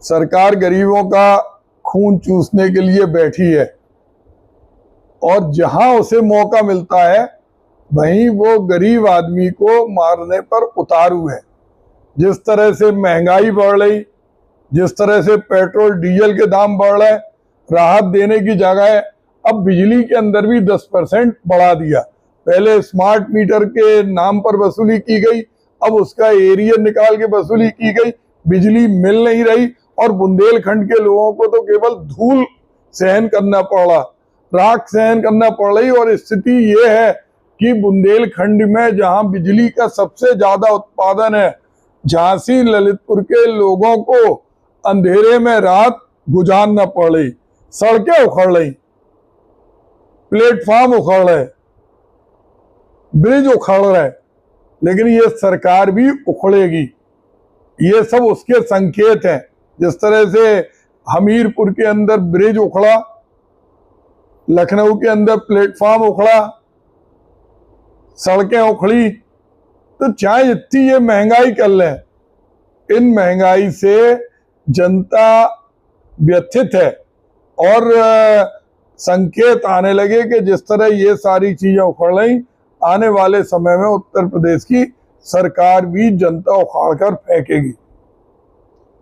सरकार गरीबों का खून चूसने के लिए बैठी है और जहां उसे मौका मिलता है वहीं वो गरीब आदमी को मारने पर उतारू है। जिस तरह से महंगाई बढ़ रही, जिस तरह से पेट्रोल डीजल के दाम बढ़ रहे, राहत देने की जगह अब बिजली के अंदर भी 10% बढ़ा दिया। पहले स्मार्ट मीटर के नाम पर वसूली की गई, अब उसका एरिया निकाल के वसूली की गई। बिजली मिल नहीं रही और बुंदेलखंड के लोगों को तो केवल धूल सहन करना पड़ रहा, राख सहन करना पड़ रही। और स्थिति ये है कि बुंदेलखंड में जहां बिजली का सबसे ज्यादा उत्पादन है, झांसी ललितपुर के लोगों को अंधेरे में रात गुजारना पड़ रही, सड़कें उखड़ रही, प्लेटफॉर्म उखड़ रहे, ब्रिज उखड़ रहे, लेकिन ये सरकार भी उखड़ेगी। ये सब उसके संकेत हैं। जिस तरह से हमीरपुर के अंदर ब्रिज उखड़ा, लखनऊ के अंदर प्लेटफॉर्म उखड़ा, सड़कें उखड़ी, तो चाहे जितनी ये महंगाई कर लें, इन महंगाई से जनता व्यथित है। और संकेत आने लगे कि जिस तरह ये सारी चीजें उखड़ रही, आने वाले समय में उत्तर प्रदेश की सरकार भी जनता उखाड़ कर फेंकेगी।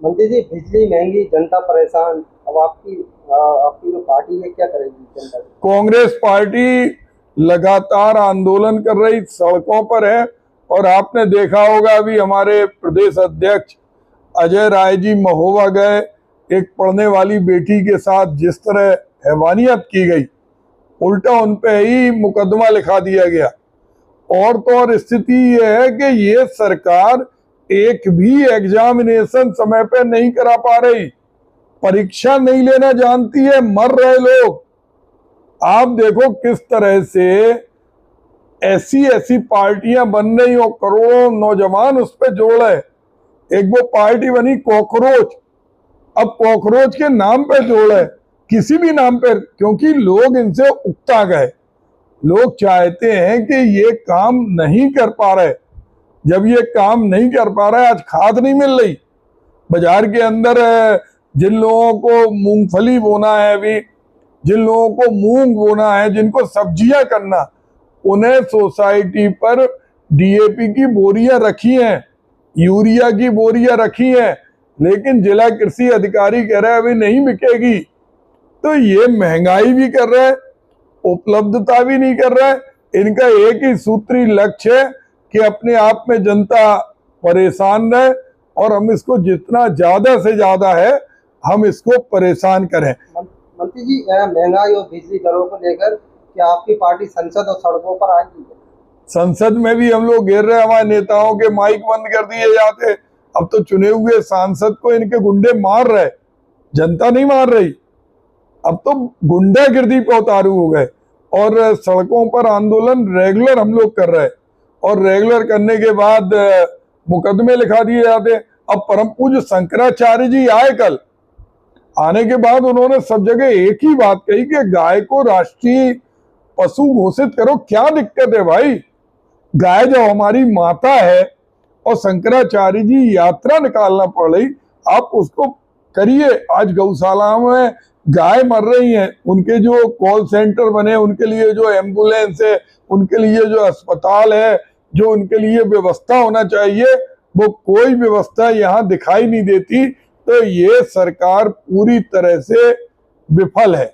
मंत्री जी, बिजली महंगी, जनता परेशान, अब आपकी जो पार्टी है क्या करेगी जनता? कांग्रेस पार्टी लगातार आंदोलन कर रही, सड़कों पर है। और आपने देखा होगा अभी हमारे प्रदेश अध्यक्ष अजय राय जी महोबा गए, एक पढ़ने वाली बेटी के साथ जिस तरह हैवानियत की गई, उल्टा उन पे ही मुकदमा लिखा दिया गया। और तो और स्थिति ये है कि ये सरकार एक भी एग्जामिनेशन समय पे नहीं करा पा रही, परीक्षा नहीं लेना जानती है, मर रहे लोग। आप देखो किस तरह से ऐसी पार्टियां बन रही और करोड़ों नौजवान उस पर जोड़ रहे। एक वो पार्टी बनी कॉकरोच, अब कॉकरोच के नाम पे जोड़ है, किसी भी नाम पे, क्योंकि लोग इनसे उकता गए। लोग चाहते हैं कि ये काम नहीं कर पा रहे। जब ये काम नहीं कर पा रहा है, आज खाद नहीं मिल रही बाजार के अंदर, जिन लोगों को मूंगफली बोना है, अभी जिन लोगों को मूंग बोना है, जिनको सब्जियां करना, उन्हें सोसाइटी पर डीएपी की बोरियां रखी हैं, यूरिया की बोरियां रखी हैं, लेकिन जिला कृषि अधिकारी कह रहे हैं अभी नहीं बिकेगी। तो ये महंगाई भी कर रहे हैं, उपलब्धता भी नहीं कर रहा है। इनका एक ही सूत्री लक्ष्य है कि अपने आप में जनता परेशान रहे और हम इसको जितना ज्यादा से ज्यादा है हम इसको परेशान करें। मंत्री जी, महंगाई और बिजली दरों को लेकर क्या आपकी पार्टी संसद और सड़कों पर आएगी? संसद में भी हम लोग घेर रहे, हमारे नेताओं के माइक बंद कर दिए जाते। अब तो चुने हुए सांसद को इनके गुंडे मार रहे, जनता नहीं मार रही। अब तो गुंडागिर्दी पे उतारू हो गए और सड़कों पर आंदोलन रेगुलर हम लोग कर रहे हैं। और रेगुलर करने के बाद मुकदमे लिखा दिए जाते। अब परम पूज्य शंकराचार्य जी आए, कल आने के बाद उन्होंने सब जगह एक ही बात कही कि गाय को राष्ट्रीय पशु घोषित करो। क्या दिक्कत है भाई? गाय जो हमारी माता है और शंकराचार्य जी यात्रा निकालना पड़ रही, आप उसको करिए। आज गौशाला में गाय मर रही हैं, उनके जो कॉल सेंटर बने, उनके लिए जो एम्बुलेंस है, उनके लिए जो अस्पताल है, जो उनके लिए व्यवस्था होना चाहिए, वो कोई व्यवस्था यहाँ दिखाई नहीं देती। तो ये सरकार पूरी तरह से विफल है।